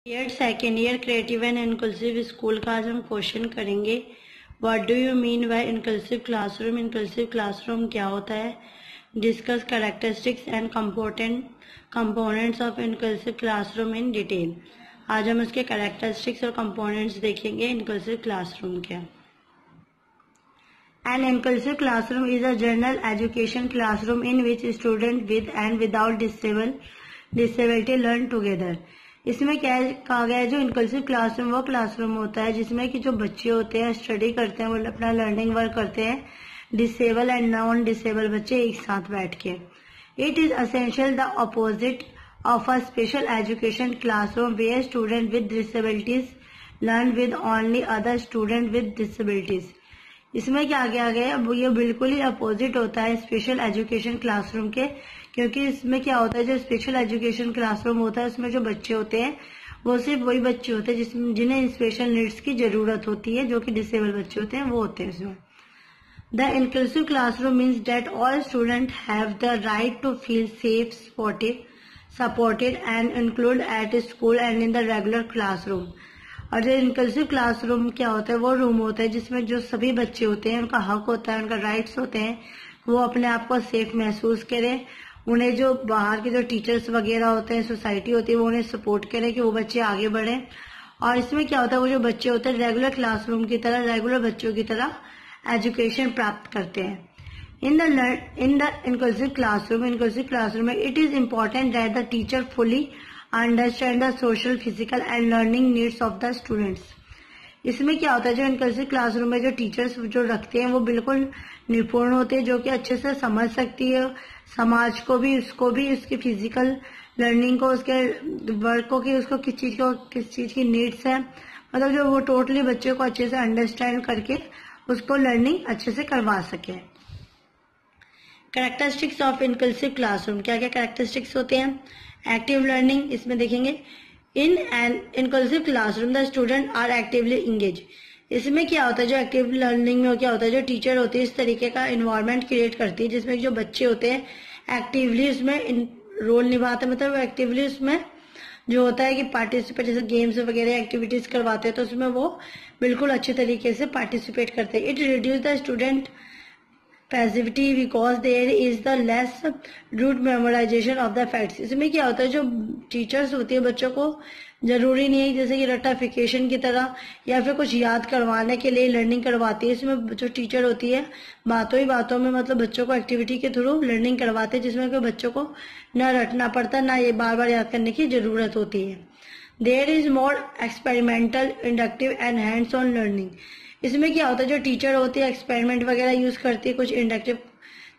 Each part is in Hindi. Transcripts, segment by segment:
Year second year creative and inclusive school का आज हम क्वेश्चन करेंगे। What do you mean by inclusive classroom? Inclusive classroom क्या होता है? Discuss characteristics and components of inclusive classroom in detail. आज हम इसके कैरेक्टरिस्टिक्स और कंपोनेंट्स देखेंगे। इंक्लूसिव क्लासरूम क्या? An inclusive classroom is a general education classroom in which students with and without disability learn together. इसमें क्या कहा गया है, जो इंक्लूसिव क्लासरूम वो क्लासरूम होता है जिसमें कि जो बच्चे होते हैं स्टडी करते हैं, वो अपना लर्निंग वर्क करते हैं, डिसेबल एंड नॉन डिसेबल बच्चे एक साथ बैठ के। It is essential the opposite of a special education classroom where student with disabilities learn with only other student with disabilities. इसमें क्या किया गया है, ये बिल्कुल ही अपोजिट होता है स्पेशल एजुकेशन क्लासरूम के, क्योंकि इसमें क्या होता है, जो स्पेशल एजुकेशन क्लासरूम होता है उसमें जो बच्चे होते हैं वो सिर्फ वही बच्चे होते हैं जिन्हें स्पेशल नीड्स की जरूरत होती है, जो कि डिसेबल बच्चे होते हैं वो होते हैं इसमें। The inclusive classroom means that all student have the right to feel safe, supported and include at school and in the regular classroom. और जो इंक्लूसिव क्लासरूम क्या होता है, वो रूम होता है जिसमें जो सभी बच्चे होते हैं उनका हक होता है, उनका राइट्स होते हैं, वो अपने आप को सेफ महसूस करें। उन्हें जो बाहर के जो टीचर्स वगैरह होते हैं, सोसाइटी होती है, वो उन्हें सपोर्ट करें कि वो बच्चे आगे बढ़े। और इसमें क्या होता है, वो जो बच्चे होते हैं रेगुलर क्लासरूम की तरह, रेगुलर बच्चों की तरह एजुकेशन प्राप्त करते हैं। इन द इंक्लूसिव क्लासरूम में it is important that the teacher fully understand the social, physical and learning needs of the students. इसमें क्या होता है, जो इंक्लूसिव क्लासरूम में जो टीचर्स जो रखते हैं वो बिल्कुल निपुण होते हैं, जो कि अच्छे से समझ सकती है समाज को भी, उसको भी, उसकी फिजिकल लर्निंग को, उसके वर्क को, कि उसको किस चीज की नीड्स है, मतलब जो वो टोटली बच्चे को अच्छे से अंडरस्टैंड करके उसको लर्निंग अच्छे से करवा सके। कैरेक्टरिस्टिक्स ऑफ इंक्लूसिव क्लासरूम, क्या क्या कैरेक्टरिस्टिक्स होते हैं? एक्टिव लर्निंग, इसमें देखेंगे in an inclusive classroom the student are actively engage. इसमें क्या होता है, जो एक्टिव लर्निंग में क्या होता है, जो टीचर होती है इस तरीके का इन्वायरमेंट क्रिएट करती है जिसमें जो बच्चे होते हैं एक्टिवली उसमें रोल निभाते हैं, मतलब एक्टिवली उसमें जो होता है कि पार्टिसिपेट, जैसे गेम्स वगैरह एक्टिविटीज करवाते हैं तो उसमें वो बिल्कुल अच्छे तरीके से पार्टिसिपेट करते हैं। It reduce the student passivity because there is the less rote memorization of the facts. इसमें क्या होता है, जो टीचर्स होती है बच्चों को जरूरी नहीं है जैसे कि रट्टाफिकेशन की तरह या फिर कुछ याद करवाने के लिए लर्निंग करवाती है। इसमें जो टीचर होती है बातों ही बातों में, मतलब बच्चों को एक्टिविटी के थ्रू लर्निंग करवाते हैं जिसमें कोई बच्चों को न रटना पड़ता, ना ये बार बार याद करने की जरूरत होती है। There is more experimental, inductive and hands on learning. इसमें क्या होता है, जो टीचर होती है एक्सपेरिमेंट वगैरह यूज करती है, कुछ इंडक्टिव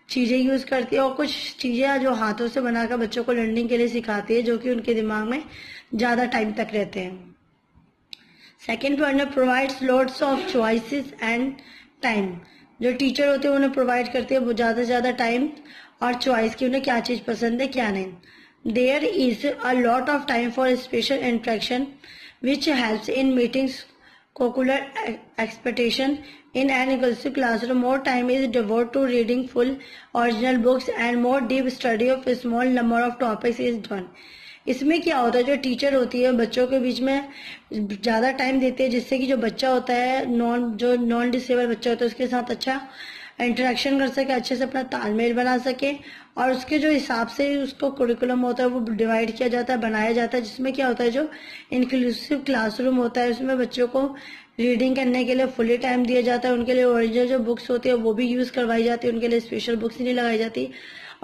चीजें यूज करती है और कुछ चीजें जो हाथों से बनाकर बच्चों को लर्निंग के लिए सिखाती है, जो कि उनके दिमाग में ज्यादा टाइम तक रहते हैं। सेकेंड पॉइंट है provides loads of choices and time. जो टीचर होते हैं उन्हें प्रोवाइड करती है वो ज्यादा से ज्यादा टाइम और चॉइस की, उन्हें क्या चीज पसंद है क्या नहीं। There is a lot of time for special interaction which helps in meetings curricular expectation. In an inclusive classroom, more time is devoted to reading full original books and more deep study of a small number of topics is done. इसमें क्या होता है, जो टीचर होती है बच्चों के बीच में ज्यादा टाइम देते हैं जिससे कि जो बच्चा होता है नॉन डिसेबल बच्चा होता है उसके साथ अच्छा इंटरेक्शन कर सके, अच्छे से अपना तालमेल बना सके, और उसके जो हिसाब से उसको करिकुलम होता है वो डिवाइड किया जाता है, बनाया जाता है। जिसमें क्या होता है, जो इंक्लूसिव क्लासरूम होता है उसमें बच्चों को रीडिंग करने के लिए फुली टाइम दिया जाता है, उनके लिए ओरिजिनल जो बुक्स होती है वो भी यूज करवाई जाती है, उनके लिए स्पेशल बुक्स नहीं लगाई जाती,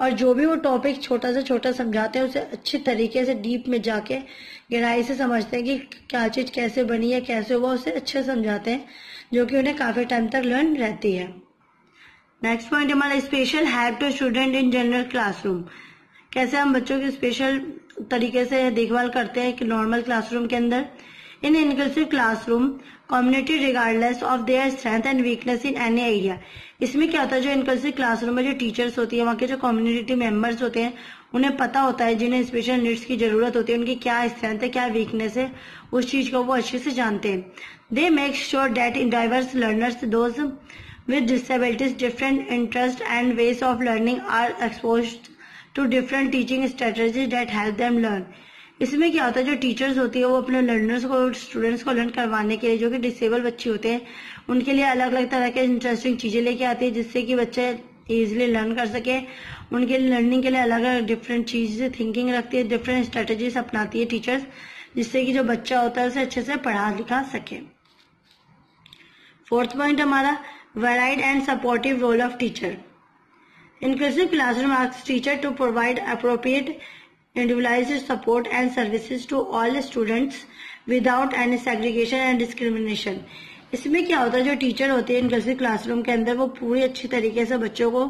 और जो भी वो टॉपिक छोटा से छोटा समझाते हैं उसे अच्छे तरीके से डीप में जाके गहराई से समझते हैं कि क्या चीज कैसे बनी है, कैसे हुआ, उसे अच्छे समझाते हैं, जो कि उन्हें काफी टाइम तक लर्न रहती है। नेक्स्ट पॉइंट हमारा special help to student in general classroom. कैसे हम बच्चों की स्पेशल तरीके से देखभाल करते हैं कि नॉर्मल क्लासरूम के अंदर। In inclusive classroom community regardless of their strength and weakness in any area. इसमें क्या होता है, जो इंक्लूसिव क्लासरूम में जो टीचर्स होती है, वहाँ के जो कम्युनिटी मेंबर्स होते हैं, उन्हें पता होता है जिन्हें स्पेशल नीड्स की जरूरत होती है उनकी क्या स्ट्रेंथ है, क्या वीकनेस है, उस चीज को वो अच्छे से जानते हैं। They make sure that in diverse learners those with disabilities, different interests and ways of learning are exposed to different teaching strategies that help them learn. इसमें क्या होता है, जो टीचर्स होती है वो अपने लर्नर्स को, स्टूडेंट्स को लर्न करवाने के लिए, जो कि डिसेबल बच्चे होते हैं उनके लिए अलग अलग तरह के इंटरेस्टिंग चीजें लेके आती है जिससे कि बच्चे इजिली लर्न कर सके। उनके लर्निंग के लिए अलग अलग डिफरेंट चीजें थिंकिंग रखती है, डिफरेंट स्ट्रेटेजीज अपनाती है टीचर्स, जिससे कि जो बच्चा होता है उसे अच्छे से पढ़ा लिखा सके। फोर्थ पॉइंट हमारा varied and supportive role of teacher. Inclusive classroom asks teacher to provide appropriate individualized support and services to all students without any segregation and discrimination। इसमें क्या होता है, जो टीचर होती है इंक्लूसिव क्लासरूम के अंदर वो पूरी अच्छी तरीके से बच्चों को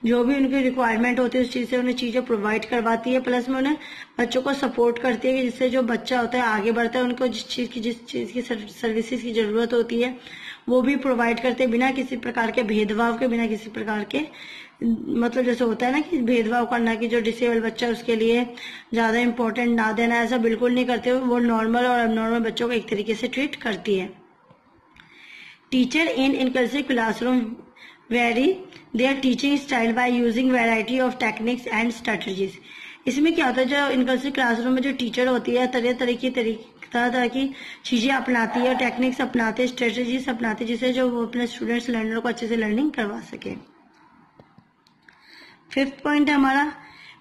जो भी उनकी रिक्वायरमेंट होती है उस चीज से उन्हें चीजें प्रोवाइड करवाती है, प्लस में उन्हें बच्चों को सपोर्ट करती है जिससे जो बच्चा होता है आगे बढ़ता है, उनको जिस चीज की सर्विसेज की जरूरत होती है वो भी प्रोवाइड करते हैं, बिना किसी प्रकार के भेदभाव के, बिना किसी प्रकार के मतलब जैसे होता है ना कि भेदभाव करना कि जो डिसेबल बच्चा है उसके लिए ज्यादा इंपॉर्टेंट ना देना, ऐसा बिल्कुल नहीं करते। वो नॉर्मल और अबनॉर्मल बच्चों को एक तरीके से ट्रीट करती है। Teacher in inclusive classroom very there teaching style by using variety of techniques and strategies. इसमें क्या होता है, जो इंक्लूसिव क्लासरूम में जो टीचर होती है तरह तरह की चीजें अपनाती है, टेक्निक्स अपनाते हैं, स्ट्रेटजीज अपनाते हैं, जिससे जो वो अपने स्टूडेंट्स लर्नर को अच्छे से लर्निंग करवा सके। फिफ्थ पॉइंट है हमारा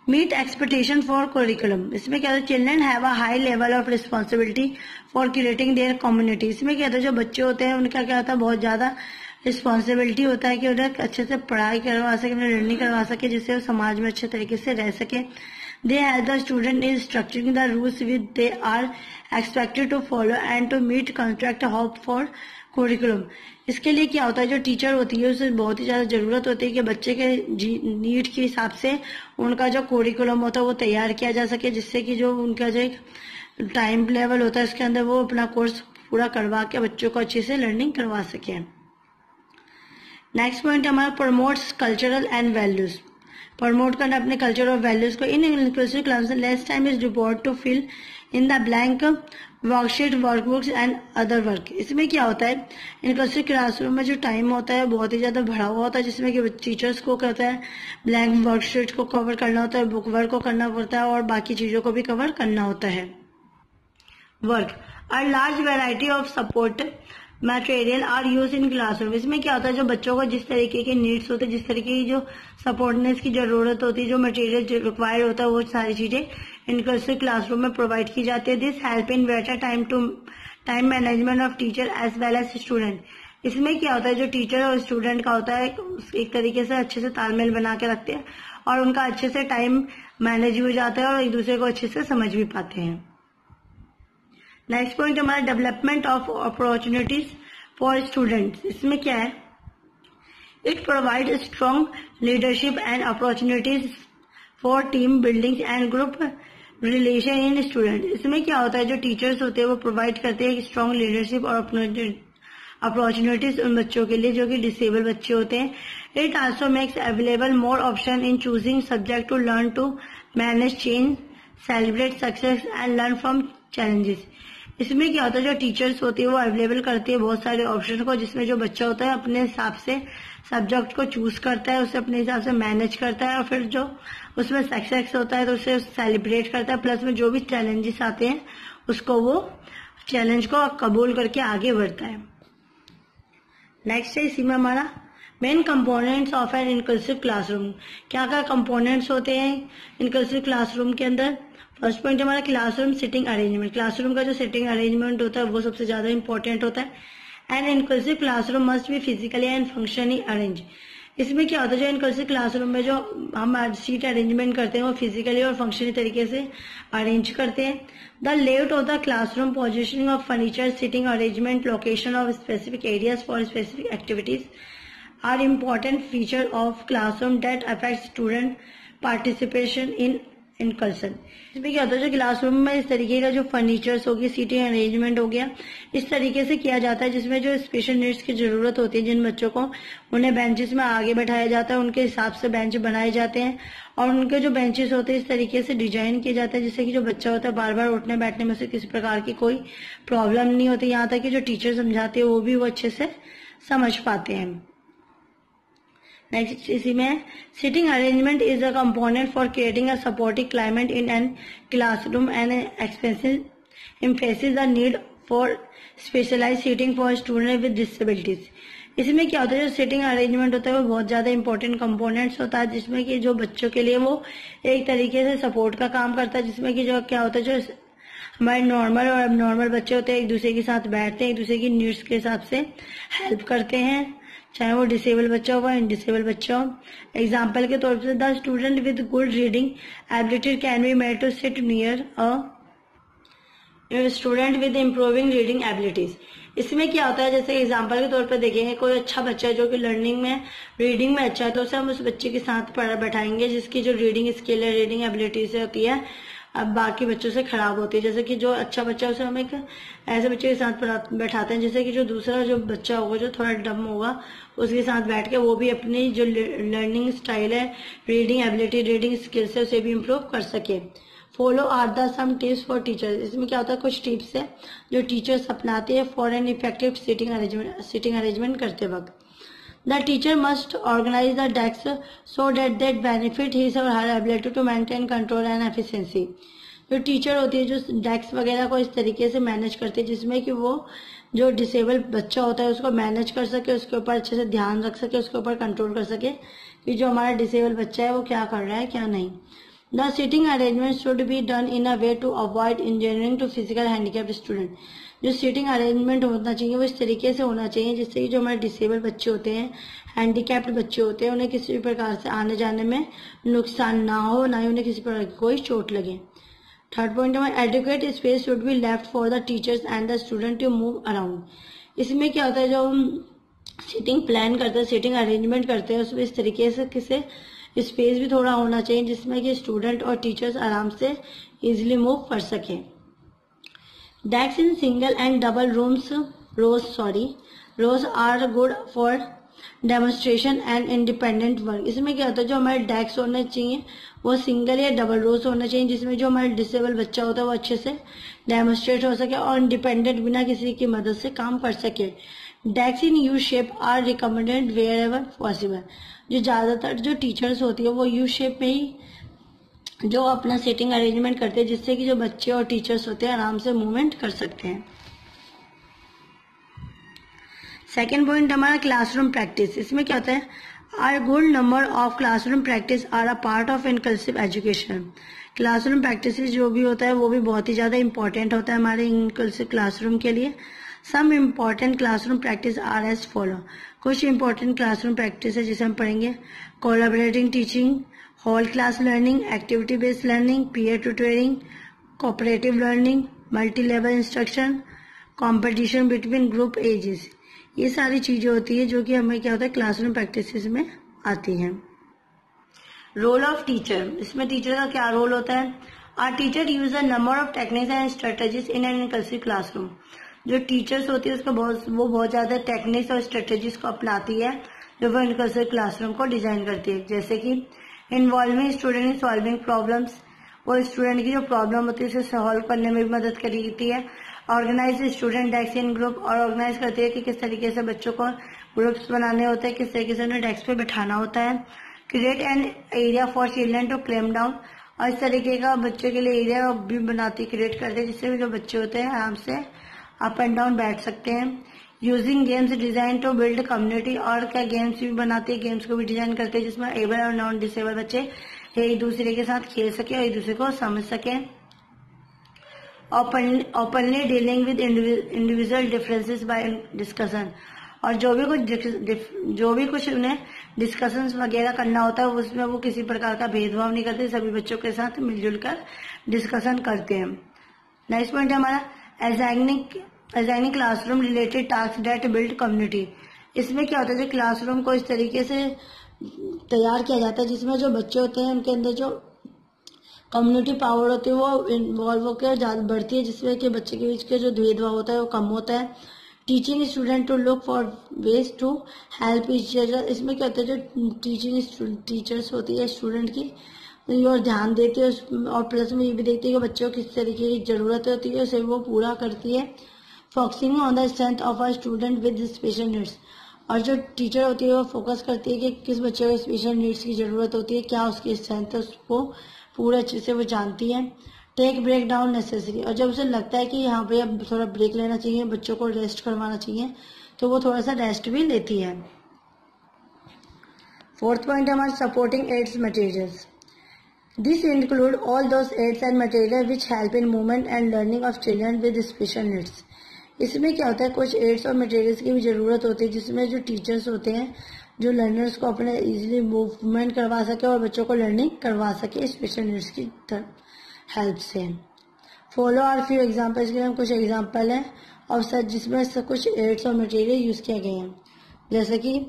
मीट एक्सपेक्टेशन फॉर करिकुलम। इसमें क्या होता है, children have a high level of responsibility for creating their community. इसमें क्या होता है, जो बच्चे होते हैं उनका क्या होता है, बहुत ज्यादा रिस्पॉन्सिबिलिटी होता है कि उन्हें अच्छे से पढ़ाई करवा सके, उन्हें लर्निंग करवा सके, जिससे वो समाज में अच्छे तरीके से रह सके। They help the student in structuring the rules which they are expected to follow and to meet contract hope for curriculum। इसके लिए क्या होता है, जो टीचर होती है उसे बहुत ही ज्यादा जरूरत होती है कि बच्चे के नीड के हिसाब से उनका जो कोरिकुलम होता है वो तैयार किया जा सके, जिससे कि जो उनका जो एक टाइम लेवल होता है उसके अंदर वो अपना कोर्स पूरा करवा के बच्चों को अच्छे से लर्निंग करवा सके। नेक्स्ट पॉइंट हमारा promotes cultural and values. Promote करना अपने कल्चर और वैल्यूज को। In inclusive class less time is report to fill in the blank worksheet, workbooks and other work. इसमें क्या होता है, इंक्लूसिव क्लासरूम में जो टाइम होता है बहुत ही ज्यादा बढ़ा हुआ होता है, जिसमें कि टीचर्स को कहता है ब्लैंक वर्कशीट को कवर करना होता है, बुक वर्क को करना पड़ता है और बाकी चीजों को भी कवर करना होता है। Work a large variety of support material are use in classroom. इसमें क्या होता है, जो बच्चों को जिस तरीके के नीड्स होते हैं, जिस तरीके की जो सपोर्टनेस की जरूरत होती है, जो मटेरियल रिक्वायर्ड होता है, वो सारी चीजें इंक्लूसिव क्लासरूम में प्रोवाइड की जाती है। This help in better time management of teacher as well as student. इसमें क्या होता है, जो टीचर और स्टूडेंट का होता है एक तरीके से अच्छे से तालमेल बना के रखते हैं और उनका अच्छे से टाइम मैनेज हो जाता है और एक दूसरे को अच्छे से समझ भी पाते हैं। नेक्स्ट पॉइंट हमारा development of opportunities for students. इसमें क्या है, it provide strong leadership and opportunities for team building and group relation in student. इसमें क्या होता है, जो टीचर्स होते हैं वो प्रोवाइड करते हैं स्ट्रॉन्ग लीडरशिप और अपॉर्चुनिटीज उन बच्चों के लिए जो कि डिसेबल बच्चे होते हैं। It also makes available more option in choosing subject to learn to manage change, celebrate success and learn from challenges. इसमें क्या होता है, जो टीचर्स होती है वो अवेलेबल करती है बहुत सारे ऑप्शन को, जिसमें जो बच्चा होता है अपने हिसाब से सब्जेक्ट को चूज करता है, उसे अपने हिसाब से मैनेज करता है और फिर जो उसमें सक्सेस होता है तो उसे सेलिब्रेट करता है, प्लस में जो भी चैलेंजेस आते हैं उसको वो चैलेंज को कबूल करके आगे बढ़ता है। नेक्स्ट है इसी में हमारा main components of N inclusive classroom. क्या क्या कंपोनेंट्स होते हैं इंक्लूसिव क्लासरूम के अंदर। फर्स्ट पॉइंट हमारा क्लासरूम सिटिंग अरेंजमेंट। क्लासरूम का जो सिटिंग अरेंजमेंट होता है वो सबसे ज्यादा इंपॉर्टेंट होता है। N inclusive classroom must be physically and functionally arrange. इसमें क्या होता है, जो इंक्लूसिव क्लासरूम में जो हम सीट अरेंजमेंट करते हैं वो फिजिकली और फंक्शनली तरीके से अरेंज करते हैं। The layout of the classroom, positioning of furniture, sitting arrangement, location of specific areas for specific activities are important feature of classroom that affect student participation in inclusion। इसमें क्या होता है, जो क्लासरूम में इस तरीके का जो फर्नीचर्स होगी, सीटिंग अरेंजमेंट हो गया, इस तरीके से किया जाता है जिसमें जो स्पेशल नीड्स की जरूरत होती है जिन बच्चों को, उन्हें बेंचेस में आगे बैठाया जाता है, उनके हिसाब से बेंच बनाए जाते हैं और उनके जो बेंचेस होते हैं इस तरीके से डिजाइन किए जाते हैं जिससे कि जो बच्चा होता है बार बार उठने बैठने में से किसी प्रकार की कोई प्रॉब्लम नहीं होती, यहाँ तक कि जो टीचर समझाते हैं वो भी वो अच्छे से समझ पाते हैं। नेक्स्ट इसी में sitting arrangement is a component for creating a supportive climate in an classroom and emphasis the need for specialize seating for student with disabilities. इसमें क्या होता है, जो सिटिंग अरेंजमेंट होता है वो बहुत ज्यादा इंपॉर्टेंट कंपोनेंट्स होता है, जिसमें कि जो बच्चों के लिए वो एक तरीके से सपोर्ट का काम करता है, जिसमें कि जो क्या होता है, जो हमारे नॉर्मल और अबनॉर्मल बच्चे होते हैं एक दूसरे के साथ बैठते हैं, एक दूसरे की नीड्स के हिसाब से हेल्प करते हैं, चाहे वो डिसेबल बच्चा हो या इनडिसेबल बच्चा हो। एग्जाम्पल के तौर पर the student with good reading ability can be made to sit near a student with improving reading abilities. इसमें क्या होता है, जैसे एग्जाम्पल के तौर पर देखेंगे कोई अच्छा बच्चा है जो कि लर्निंग में रीडिंग में अच्छा है, तो उसे हम उस बच्चे के साथ बैठाएंगे जिसकी जो रीडिंग स्किल है, रीडिंग एबिलिटी से होती है, अब बाकी बच्चों से खराब होती है। जैसे कि जो अच्छा बच्चा है उसे हम एक ऐसे बच्चे के साथ बैठाते हैं, जैसे कि जो दूसरा जो बच्चा होगा जो थोड़ा डम होगा उसके साथ बैठ के वो भी अपनी जो लर्निंग स्टाइल है, रीडिंग एबिलिटी, रीडिंग स्किल्स है, उसे भी इम्प्रूव कर सके। Follow are the some tips for teachers. इसमें क्या होता है, कुछ टिप्स है जो टीचर्स अपनाते हैं for an effective seating arrangement करते वक्त। The teacher must organize the desks so that they benefit his or her ability to maintain control and efficiency. जो टीचर होती है जो डेस्क वगैरह को इस तरीके से मैनेज करती है जिसमें कि वो जो डिसेबल बच्चा होता है उसको मैनेज कर सके, उसके ऊपर अच्छे से ध्यान रख सके, उसके ऊपर कंट्रोल कर सके कि जो हमारा डिसेबल बच्चा है वो क्या कर रहा है क्या नहीं। The sitting arrangement should be done in a way to avoid injuring to physical handicapped student. जो सीटिंग अरेंजमेंट होना चाहिए वो इस तरीके से होना चाहिए जिससे कि जो हमारे डिसेबल बच्चे होते हैं, हैंडीकैप्ड बच्चे होते हैं, उन्हें किसी भी प्रकार से आने जाने में नुकसान ना हो, ना ही उन्हें किसी प्रकार की कोई चोट लगे। थर्ड पॉइंट में adequate space should be left for the teachers and the student to move around. इसमें क्या होता है, जो हम सीटिंग प्लान करते हैं, सीटिंग अरेंजमेंट करते हैं, उसमें इस तरीके से किसे स्पेस भी थोड़ा होना चाहिए जिसमें कि स्टूडेंट और टीचर्स आराम से इजिली मूव कर सकें। Desks in single and double rows are good for demonstration and independent work। इसमें क्या होता है, जो हमारे डेस्क होने चाहिए वो सिंगल या डबल रोज होना चाहिए जिसमें जो हमारा डिसेबल बच्चा होता है वो अच्छे से डेमोन्स्ट्रेट हो सके और इंडिपेंडेंट बिना किसी की मदद से काम कर सके। Desk in U shape are recommended wherever possible. जो ज्यादातर जो टीचर्स होती है वो यू शेप में ही जो अपना सीटिंग अरेंजमेंट करते हैं जिससे कि जो बच्चे और टीचर्स होते हैं आराम से मूवमेंट कर सकते हैं। सेकेंड पॉइंट हमारा क्लासरूम प्रैक्टिस। इसमें क्या होता है, are good number of classroom practice are a part of inclusive education. Classroom practice जो भी होता है वो भी बहुत ही ज्यादा इंपॉर्टेंट होता है हमारे इनक्लूसिव क्लासरूम के लिए। Some important classroom practice are as follow. कुछ इंपॉर्टेंट क्लासरूम प्रैक्टिस है जिसे हम पढ़ेंगे। Collaborating teaching, whole class learning, activity based learning, peer tutoring, cooperative learning, multi level instruction, competition between group ages. ये सारी चीजें होती है जो कि हमें क्या होता है क्लासरूम प्रैक्टिसेस में आती हैं। Role of teacher. इसमें टीचर का क्या रोल होता है, are teacher use a number of techniques and strategies in an inclusive classroom. जो टीचर्स होती है उसका वो बहुत ज्यादा टेक्निक्स और स्ट्रेटेजीज को अपनाती है जो वो इनक्लूसिव क्लासरूम को डिजाइन करती है। जैसे कि involving student in solving problems, वो स्टूडेंट की जो प्रॉब्लम होती है उसे सॉल्व करने में भी मदद करती है। ऑर्गेनाइज स्टूडेंट डेस्क इन ग्रुप, और ऑर्गेनाइज करती है कि किस तरीके से बच्चों को ग्रुप्स बनाने होते हैं, किस तरीके से उन्हें डेस्क पे बैठाना होता है। Create an area for children to claim down, और इस तरीके का बच्चों के लिए एरिया भी बनाती क्रिएट करते हैं जिससे जो बच्चे होते हैं आराम से अप एंड डाउन बैठ सकते हैं। Using games design to build community, और क्या गेम्स भी बनाते हैं, गेम्स को भी डिजाइन करते हैं जिसमें एबल और नॉन डिसेबल बच्चे एक दूसरे के साथ खेल सके और एक दूसरे को समझ सके। Openly dealing with individual differences by discussion, और जो भी कुछ उन्हें डिस्कशन वगैरह करना होता है उसमें वो किसी प्रकार का भेदभाव नहीं करते, सभी बच्चों के साथ मिलजुल कर डिस्कशन करते हैं। नेक्स्ट पॉइंट है हमारा assigning classroom related task that build community. इसमें क्या होता है, जो क्लासरूम को इस तरीके से तैयार किया जाता है जिसमें जो बच्चे होते हैं उनके अंदर जो कम्युनिटी पावर होती है वो इन्वॉल्व होकर ज्यादा बढ़ती है जिसमें कि बच्चे के बीच के जो भेदभाव होता है वो कम होता है। Teaching student to look for ways to help each other. इसमें क्या होता है, जो टीचर्स होती है स्टूडेंट की और ध्यान देती है और प्लस में ये भी देखती है कि बच्चों को किस तरीके की जरूरत होती है उसे वो पूरा करती है। Focusing on the strength of a student with special needs, और जो टीचर होती है वो फोकस करती है कि किस बच्चे को स्पेशल नीड्स की ज़रूरत होती है, क्या उसकी स्ट्रेंथ है, उसको पूरा अच्छे से वो जानती है। टेक ब्रेक डाउन नेसेसरी, और जब उसे लगता है कि यहाँ पे अब थोड़ा ब्रेक लेना चाहिए, बच्चों को रेस्ट करवाना चाहिए, तो वो थोड़ा सा रेस्ट भी लेती है। फोर्थ पॉइंट है हमारा supporting aids materials. This include all those aids and material which help in movement and learning of children with special needs. इसमें क्या होता है, कुछ एड्स और मटेरियल्स की भी ज़रूरत होती है जिसमें जो टीचर्स होते हैं जो लर्नर्स को अपने इजीली मूवमेंट करवा सके और बच्चों को लर्निंग करवा सके स्पेशल नीड्स की हेल्प से। फॉलो आर फ्यू एग्जाम्पल्स के लिए कुछ एग्जाम्पल है और सच जिसमें से कुछ एड्स और मटेरियल यूज किए गए हैं, जैसे कि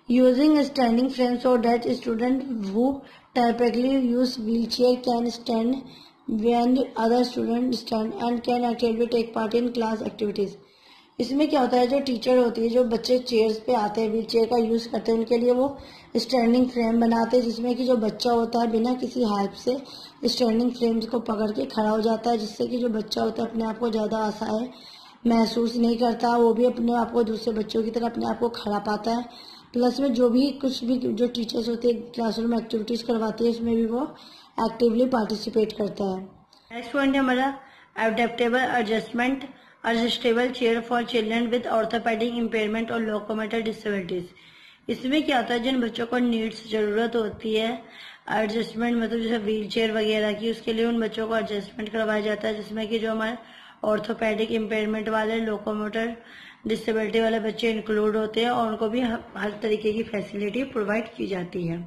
using standing frame so that student who typically use wheelchair can stand when other students stand and can actively take part in class activities। इसमें क्या होता है, जो टीचर होती है, जो बच्चे चेयर्स पे आते हैं, व्हील चेयर का यूज करते हैं, उनके लिए वो स्टैंडिंग फ्रेम बनाते हैं जिसमें कि जो बच्चा होता है बिना किसी हेल्प से स्टैंडिंग फ्रेम को पकड़ के खड़ा हो जाता है, जिससे कि जो बच्चा होता है अपने आप को ज़्यादा असहाय महसूस नहीं करता, वो भी अपने आप को दूसरे बच्चों की तरह अपने आप को खड़ा पाता है। प्लस में जो भी कुछ भी जो टीचर्स होते हैं क्लासरूम में एक्टिविटीज करवाते हैं उसमें भी वो एक्टिवली पार्टिसिपेट करता है। नेक्स्ट पॉइंट है हमारा adaptable adjustable chair for children with orthopaedic impairment और लोकोमोटर डिसेबिलिटीज। इसमें क्या होता है, जिन बच्चों को नीड्स जरूरत होती है एडजस्टमेंट, मतलब जैसे व्हील चेयर वगैरह की, उसके लिए उन बच्चों को एडजस्टमेंट करवाया जाता है, जिसमें कि जो हमारे ऑर्थोपेडिक इम्पेयरमेंट वाले, लोकोमोटर डिसेबिलिटी वाले बच्चे इंक्लूड होते हैं और उनको भी हर तरीके की फैसिलिटी प्रोवाइड की जाती है।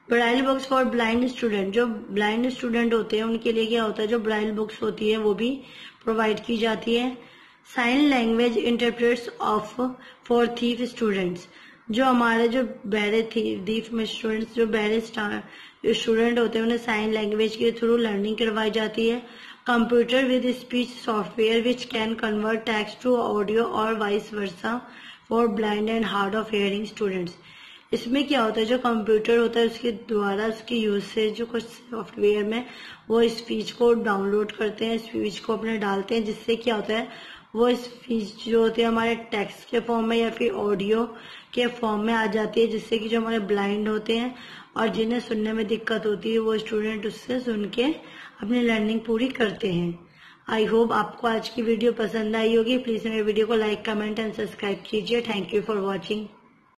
ब्राइल बुक्स फॉर ब्लाइंड स्टूडेंट, जो ब्लाइंड स्टूडेंट होते हैं उनके लिए क्या होता है, जो ब्राइल बुक्स होती है वो भी प्रोवाइड की जाती है। Sign language interprets of for thief students, जो हमारे जो बहरे थीफ में स्टूडेंट्स, जो बहरे स्टूडेंट होते हैं उन्हें साइन लैंग्वेज के थ्रू लर्निंग करवाई जाती है। Computer with speech software which can convert text to audio और vice versa for blind and hard of hearing students. इसमें क्या होता है, जो कंप्यूटर होता है उसके द्वारा उसकी यूज से जो कुछ सॉफ्टवेयर में वो स्पीच को डाउनलोड करते हैं, स्पीच को अपने डालते हैं, जिससे क्या होता है वो स्पीच जो होती है हमारे टेक्स्ट के फॉर्म में या फिर ऑडियो के फॉर्म में आ जाती है, जिससे कि जो हमारे ब्लाइंड होते हैं और जिन्हें सुनने में दिक्कत होती है वो स्टूडेंट उससे सुन के अपनी लर्निंग पूरी करते हैं। आई होप आपको आज की वीडियो पसंद आई होगी। प्लीज मेरे वीडियो को लाइक, कमेंट एंड सब्सक्राइब कीजिए। Thank you for watching.